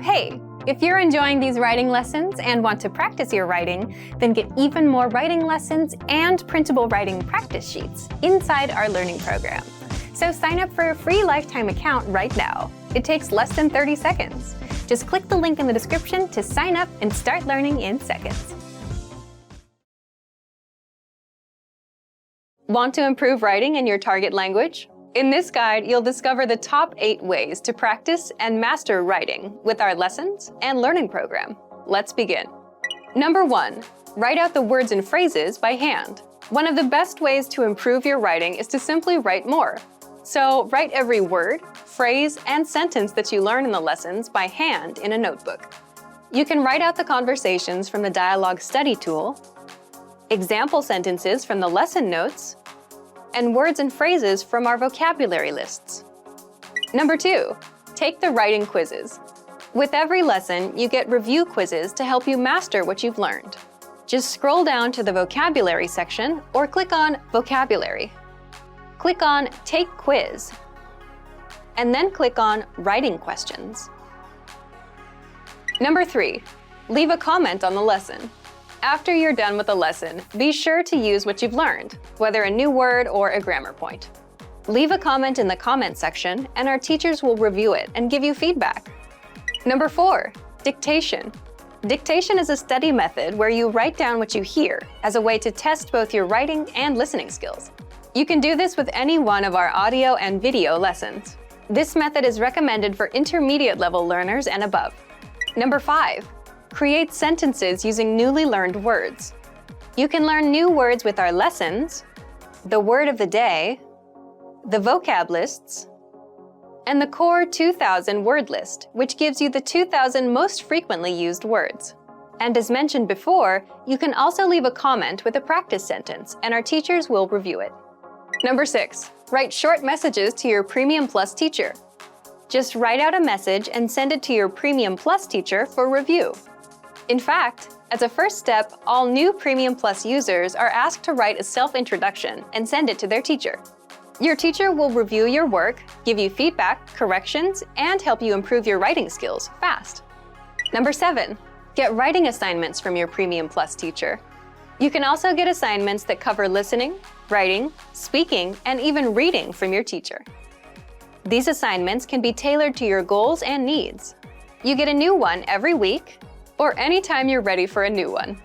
Hey, if you're enjoying these writing lessons and want to practice your writing, then get even more writing lessons and printable writing practice sheets inside our learning program. So sign up for a free lifetime account right now. It takes less than 30 seconds. Just click the link in the description to sign up and start learning in seconds. Want to improve writing in your target language? In this guide, you'll discover the top 8 ways to practice and master writing with our lessons and learning program. Let's begin. Number 1, write out the words and phrases by hand. One of the best ways to improve your writing is to simply write more. So write every word, phrase, and sentence that you learn in the lessons by hand in a notebook. You can write out the conversations from the dialogue study tool, example sentences from the lesson notes, and words and phrases from our vocabulary lists. Number 2, take the writing quizzes. With every lesson, you get review quizzes to help you master what you've learned. Just scroll down to the vocabulary section or click on Vocabulary. Click on Take Quiz, and then click on Writing Questions. Number 3, leave a comment on the lesson. After you're done with the lesson, be sure to use what you've learned, whether a new word or a grammar point. Leave a comment in the comment section, and our teachers will review it and give you feedback. Number 4, dictation. Dictation is a study method where you write down what you hear as a way to test both your writing and listening skills. You can do this with any one of our audio and video lessons. This method is recommended for intermediate level learners and above. Number 5, create sentences using newly learned words. You can learn new words with our lessons, the word of the day, the vocab lists, and the core 2000 word list, which gives you the 2000 most frequently used words. And as mentioned before, you can also leave a comment with a practice sentence, and our teachers will review it. Number 6, write short messages to your Premium Plus teacher. Just write out a message and send it to your Premium Plus teacher for review. In fact, as a first step, all new Premium Plus users are asked to write a self-introduction and send it to their teacher. Your teacher will review your work, give you feedback, corrections, and help you improve your writing skills fast. Number 7, get writing assignments from your Premium Plus teacher. You can also get assignments that cover listening, writing, speaking, and even reading from your teacher. These assignments can be tailored to your goals and needs. You get a new one every week, or anytime you're ready for a new one.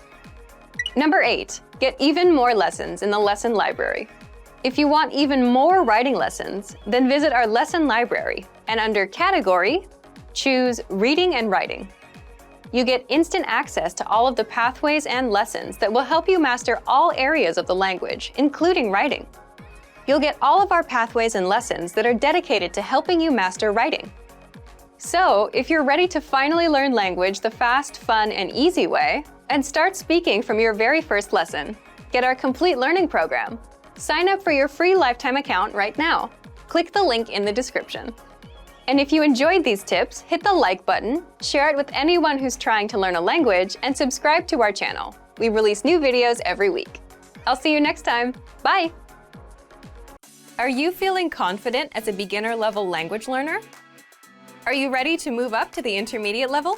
Number 8, get even more lessons in the lesson library. If you want even more writing lessons, then visit our lesson library, and under Category, choose Reading and Writing. You get instant access to all of the pathways and lessons that will help you master all areas of the language, including writing. You'll get all of our pathways and lessons that are dedicated to helping you master writing. So, if you're ready to finally learn language the fast, fun, and easy way, and start speaking from your very first lesson, get our complete learning program. Sign up for your free lifetime account right now. Click the link in the description. And if you enjoyed these tips, hit the like button, share it with anyone who's trying to learn a language, and subscribe to our channel. We release new videos every week. I'll see you next time. Bye! Are you feeling confident as a beginner-level language learner? Are you ready to move up to the intermediate level?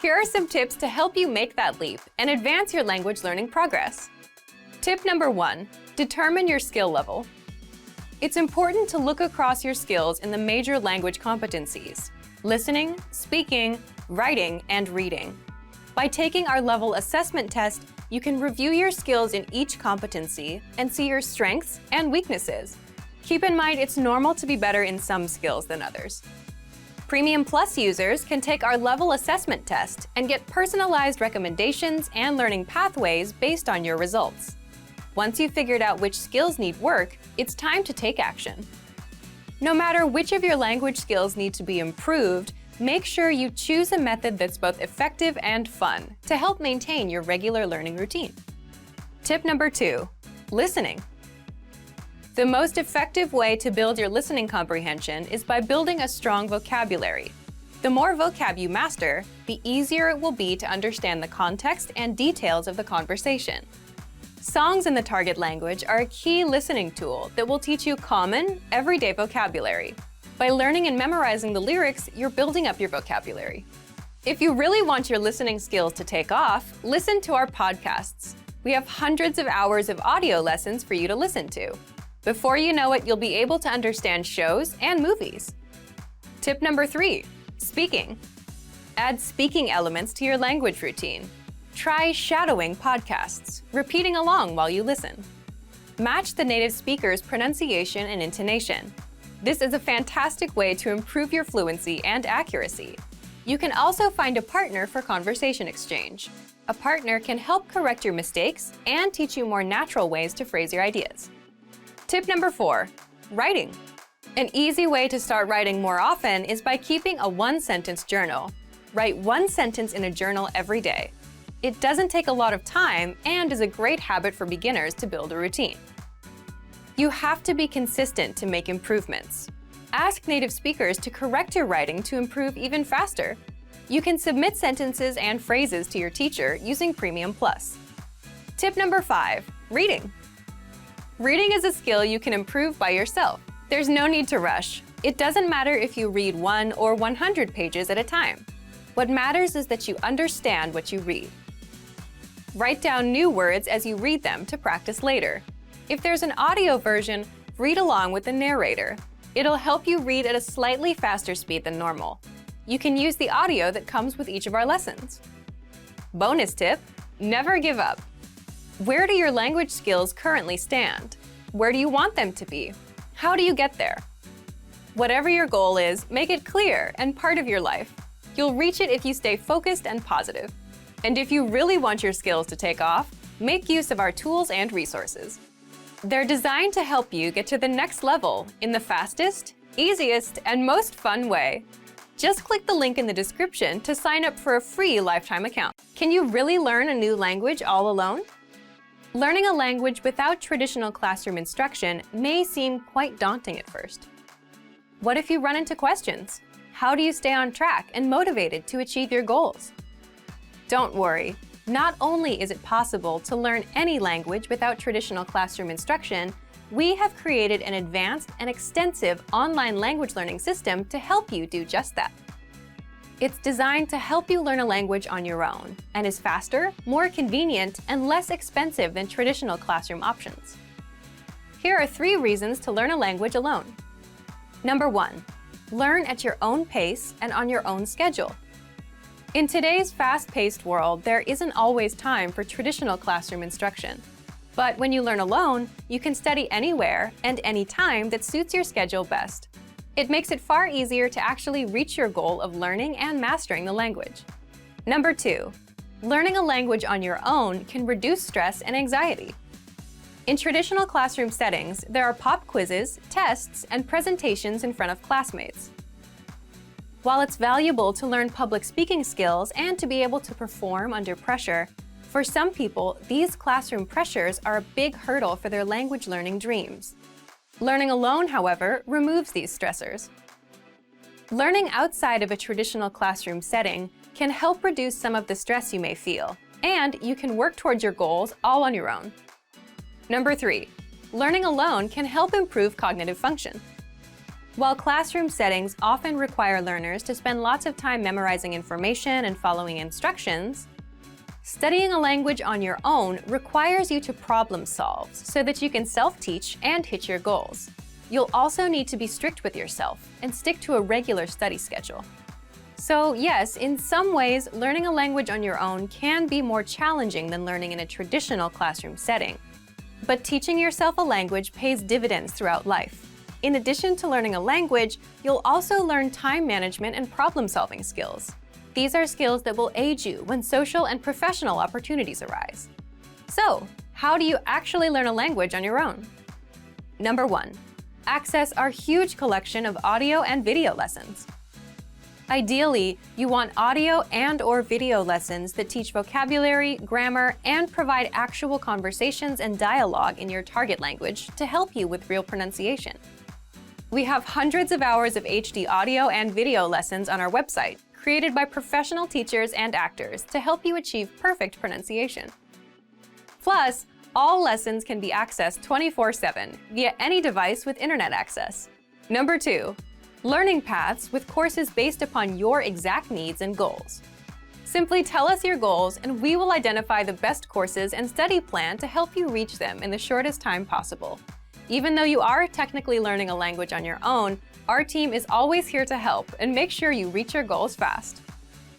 Here are some tips to help you make that leap and advance your language learning progress. Tip number 1, determine your skill level. It's important to look across your skills in the major language competencies: listening, speaking, writing, and reading. By taking our level assessment test, you can review your skills in each competency and see your strengths and weaknesses. Keep in mind it's normal to be better in some skills than others. Premium Plus users can take our level assessment test and get personalized recommendations and learning pathways based on your results. Once you've figured out which skills need work, it's time to take action. No matter which of your language skills need to be improved, make sure you choose a method that's both effective and fun to help maintain your regular learning routine. Tip number 2, listening. The most effective way to build your listening comprehension is by building a strong vocabulary. The more vocab you master, the easier it will be to understand the context and details of the conversation. Songs in the target language are a key listening tool that will teach you common, everyday vocabulary. By learning and memorizing the lyrics, you're building up your vocabulary. If you really want your listening skills to take off, listen to our podcasts. We have hundreds of hours of audio lessons for you to listen to. Before you know it, you'll be able to understand shows and movies. Tip number 3, speaking. Add speaking elements to your language routine. Try shadowing podcasts, repeating along while you listen. Match the native speaker's pronunciation and intonation. This is a fantastic way to improve your fluency and accuracy. You can also find a partner for conversation exchange. A partner can help correct your mistakes and teach you more natural ways to phrase your ideas. Tip number 4, writing. An easy way to start writing more often is by keeping a one-sentence journal. Write one sentence in a journal every day. It doesn't take a lot of time and is a great habit for beginners to build a routine. You have to be consistent to make improvements. Ask native speakers to correct your writing to improve even faster. You can submit sentences and phrases to your teacher using Premium Plus. Tip number 5, reading. Reading is a skill you can improve by yourself. There's no need to rush. It doesn't matter if you read 1 or 100 pages at a time. What matters is that you understand what you read. Write down new words as you read them to practice later. If there's an audio version, read along with the narrator. It'll help you read at a slightly faster speed than normal. You can use the audio that comes with each of our lessons. Bonus tip, never give up. Where do your language skills currently stand? Where do you want them to be? How do you get there? Whatever your goal is, make it clear and part of your life. You'll reach it if you stay focused and positive. And if you really want your skills to take off, make use of our tools and resources. They're designed to help you get to the next level in the fastest, easiest, and most fun way. Just click the link in the description to sign up for a free lifetime account. Can you really learn a new language all alone? Learning a language without traditional classroom instruction may seem quite daunting at first. What if you run into questions? How do you stay on track and motivated to achieve your goals? Don't worry. Not only is it possible to learn any language without traditional classroom instruction, we have created an advanced and extensive online language learning system to help you do just that. It's designed to help you learn a language on your own and is faster, more convenient, and less expensive than traditional classroom options. Here are 3 reasons to learn a language alone. Number 1, learn at your own pace and on your own schedule. In today's fast-paced world, there isn't always time for traditional classroom instruction. But when you learn alone, you can study anywhere and anytime that suits your schedule best. It makes it far easier to actually reach your goal of learning and mastering the language. Number 2, learning a language on your own can reduce stress and anxiety. In traditional classroom settings, there are pop quizzes, tests, and presentations in front of classmates. While it's valuable to learn public speaking skills and to be able to perform under pressure, for some people, these classroom pressures are a big hurdle for their language learning dreams. Learning alone, however, removes these stressors. Learning outside of a traditional classroom setting can help reduce some of the stress you may feel, and you can work towards your goals all on your own. Number 3, learning alone can help improve cognitive function. While classroom settings often require learners to spend lots of time memorizing information and following instructions, studying a language on your own requires you to problem solve so that you can self-teach and hit your goals. You'll also need to be strict with yourself and stick to a regular study schedule. So yes, in some ways, learning a language on your own can be more challenging than learning in a traditional classroom setting. But teaching yourself a language pays dividends throughout life. In addition to learning a language, you'll also learn time management and problem-solving skills. These are skills that will aid you when social and professional opportunities arise. So, how do you actually learn a language on your own? Number 1, access our huge collection of audio and video lessons. Ideally, you want audio and/or video lessons that teach vocabulary, grammar, and provide actual conversations and dialogue in your target language to help you with real pronunciation. We have hundreds of hours of HD audio and video lessons on our website, created by professional teachers and actors to help you achieve perfect pronunciation. Plus, all lessons can be accessed 24/7 via any device with internet access. Number 2, Learning paths with courses based upon your exact needs and goals. Simply tell us your goals and we will identify the best courses and study plan to help you reach them in the shortest time possible. Even though you are technically learning a language on your own, our team is always here to help and make sure you reach your goals fast.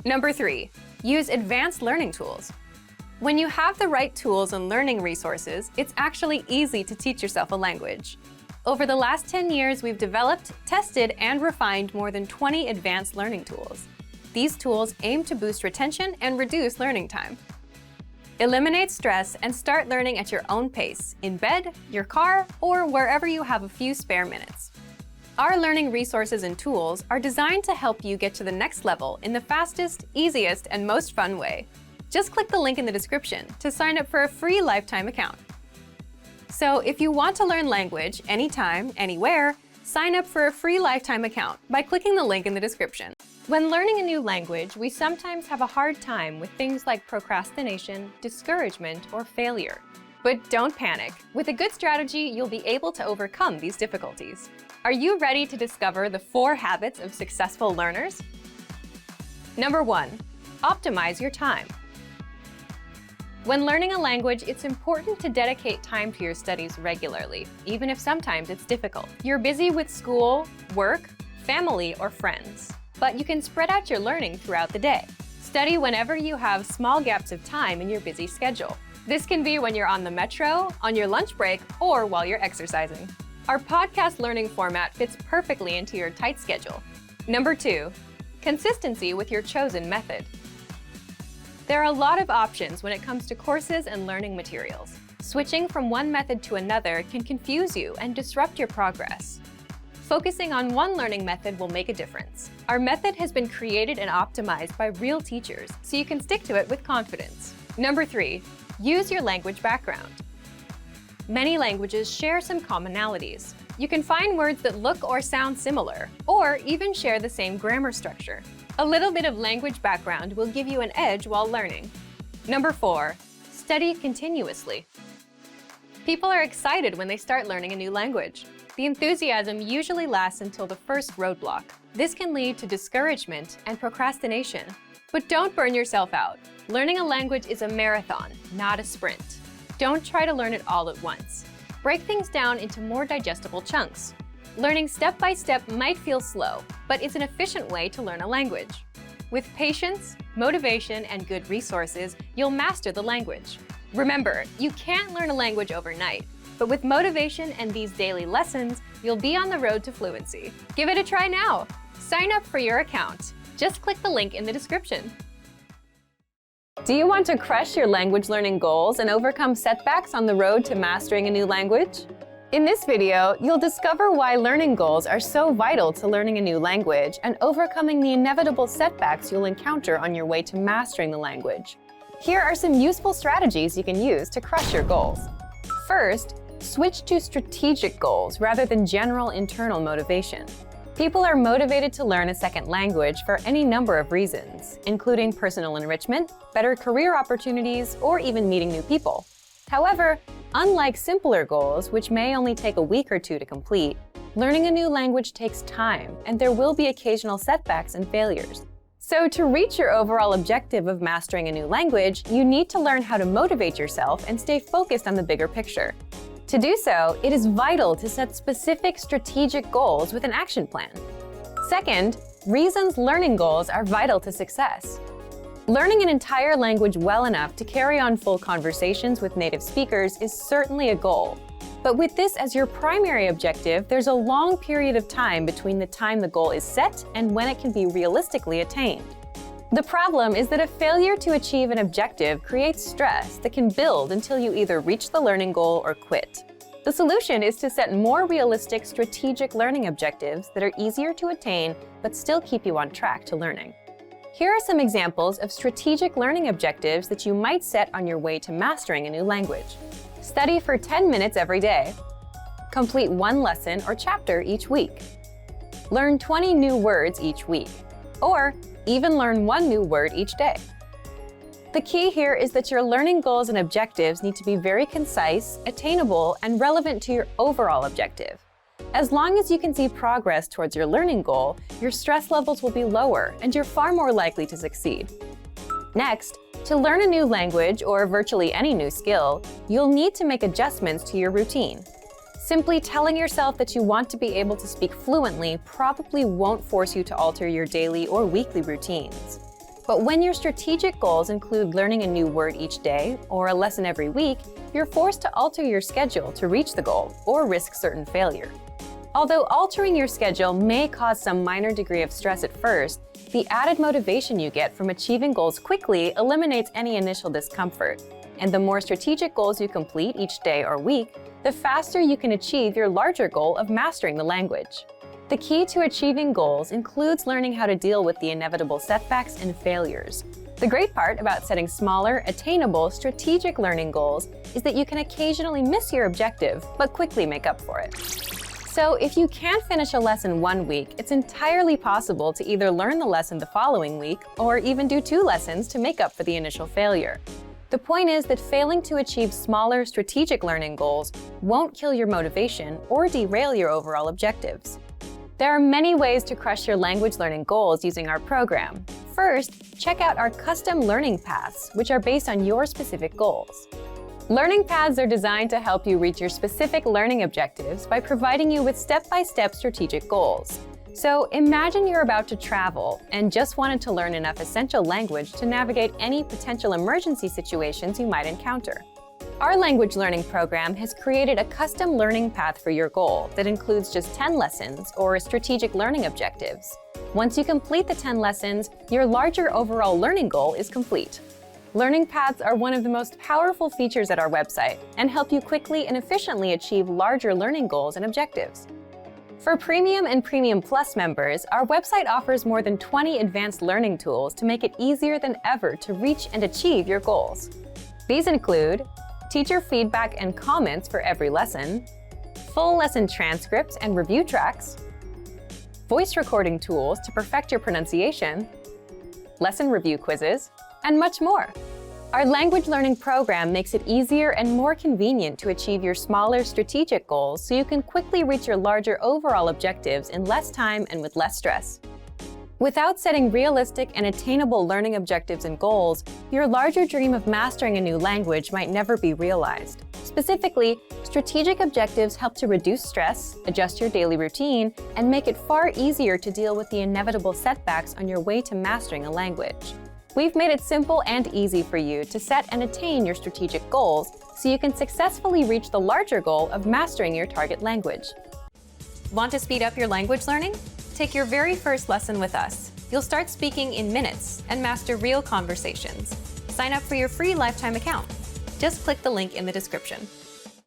Number 3, use advanced learning tools. When you have the right tools and learning resources, it's actually easy to teach yourself a language. Over the last 10 years, we've developed, tested, and refined more than 20 advanced learning tools. These tools aim to boost retention and reduce learning time. Eliminate stress and start learning at your own pace, in bed, your car, or wherever you have a few spare minutes. Our learning resources and tools are designed to help you get to the next level in the fastest, easiest, and most fun way. Just click the link in the description to sign up for a free lifetime account. So if you want to learn language anytime, anywhere, sign up for a free lifetime account by clicking the link in the description. When learning a new language, we sometimes have a hard time with things like procrastination, discouragement, or failure. But don't panic. With a good strategy, you'll be able to overcome these difficulties. Are you ready to discover the 4 habits of successful learners? Number 1, optimize your time. When learning a language, it's important to dedicate time to your studies regularly, even if sometimes it's difficult. You're busy with school, work, family, or friends, but you can spread out your learning throughout the day. Study whenever you have small gaps of time in your busy schedule. This can be when you're on the metro, on your lunch break, or while you're exercising. Our podcast learning format fits perfectly into your tight schedule. Number 2, consistency with your chosen method. There are a lot of options when it comes to courses and learning materials. Switching from one method to another can confuse you and disrupt your progress. Focusing on one learning method will make a difference. Our method has been created and optimized by real teachers, so you can stick to it with confidence. Number 3, use your language background. Many languages share some commonalities. You can find words that look or sound similar, or even share the same grammar structure. A little bit of language background will give you an edge while learning. Number 4, study continuously. People are excited when they start learning a new language. The enthusiasm usually lasts until the first roadblock. This can lead to discouragement and procrastination. But don't burn yourself out. Learning a language is a marathon, not a sprint. Don't try to learn it all at once. Break things down into more digestible chunks. Learning step by step might feel slow, but it's an efficient way to learn a language. With patience, motivation, and good resources, you'll master the language. Remember, you can't learn a language overnight, but with motivation and these daily lessons, you'll be on the road to fluency. Give it a try now. Sign up for your account. Just click the link in the description. Do you want to crush your language learning goals and overcome setbacks on the road to mastering a new language? In this video, you'll discover why learning goals are so vital to learning a new language and overcoming the inevitable setbacks you'll encounter on your way to mastering the language. Here are some useful strategies you can use to crush your goals. First, switch to strategic goals rather than general internal motivation. People are motivated to learn a second language for any number of reasons, including personal enrichment, better career opportunities, or even meeting new people. However, unlike simpler goals, which may only take a week or 2 to complete, learning a new language takes time, and there will be occasional setbacks and failures. So to reach your overall objective of mastering a new language, you need to learn how to motivate yourself and stay focused on the bigger picture. To do so, it is vital to set specific strategic goals with an action plan. Second, reasons learning goals are vital to success. Learning an entire language well enough to carry on full conversations with native speakers is certainly a goal. But with this as your primary objective, there's a long period of time between the time the goal is set and when it can be realistically attained. The problem is that a failure to achieve an objective creates stress that can build until you either reach the learning goal or quit. The solution is to set more realistic strategic learning objectives that are easier to attain but still keep you on track to learning. Here are some examples of strategic learning objectives that you might set on your way to mastering a new language. Study for 10 minutes every day. Complete 1 lesson or chapter each week. Learn 20 new words each week. Or even learn 1 new word each day. The key here is that your learning goals and objectives need to be very concise, attainable, and relevant to your overall objective. As long as you can see progress towards your learning goal, your stress levels will be lower and you're far more likely to succeed. Next, to learn a new language or virtually any new skill, you'll need to make adjustments to your routine. Simply telling yourself that you want to be able to speak fluently probably won't force you to alter your daily or weekly routines. But when your strategic goals include learning a new word each day or a lesson every week, you're forced to alter your schedule to reach the goal or risk certain failure. Although altering your schedule may cause some minor degree of stress at first, the added motivation you get from achieving goals quickly eliminates any initial discomfort. And the more strategic goals you complete each day or week, the faster you can achieve your larger goal of mastering the language. The key to achieving goals includes learning how to deal with the inevitable setbacks and failures. The great part about setting smaller, attainable, strategic learning goals is that you can occasionally miss your objective, but quickly make up for it. So if you can't finish a lesson one week, it's entirely possible to either learn the lesson the following week or even do 2 lessons to make up for the initial failure. The point is that failing to achieve smaller, strategic learning goals won't kill your motivation or derail your overall objectives. There are many ways to crush your language learning goals using our program. First, check out our custom learning paths, which are based on your specific goals. Learning paths are designed to help you reach your specific learning objectives by providing you with step-by-step strategic goals. So imagine you're about to travel and just wanted to learn enough essential language to navigate any potential emergency situations you might encounter. Our language learning program has created a custom learning path for your goal that includes just 10 lessons or strategic learning objectives. Once you complete the 10 lessons, your larger overall learning goal is complete. Learning paths are one of the most powerful features at our website and help you quickly and efficiently achieve larger learning goals and objectives. For Premium and Premium Plus members, our website offers more than 20 advanced learning tools to make it easier than ever to reach and achieve your goals. These include teacher feedback and comments for every lesson, full lesson transcripts and review tracks, voice recording tools to perfect your pronunciation, lesson review quizzes, and much more. Our language learning program makes it easier and more convenient to achieve your smaller strategic goals so you can quickly reach your larger overall objectives in less time and with less stress. Without setting realistic and attainable learning objectives and goals, your larger dream of mastering a new language might never be realized. Specifically, strategic objectives help to reduce stress, adjust your daily routine, and make it far easier to deal with the inevitable setbacks on your way to mastering a language. We've made it simple and easy for you to set and attain your strategic goals so you can successfully reach the larger goal of mastering your target language. Want to speed up your language learning? Take your very first lesson with us. You'll start speaking in minutes and master real conversations. Sign up for your free lifetime account. Just click the link in the description.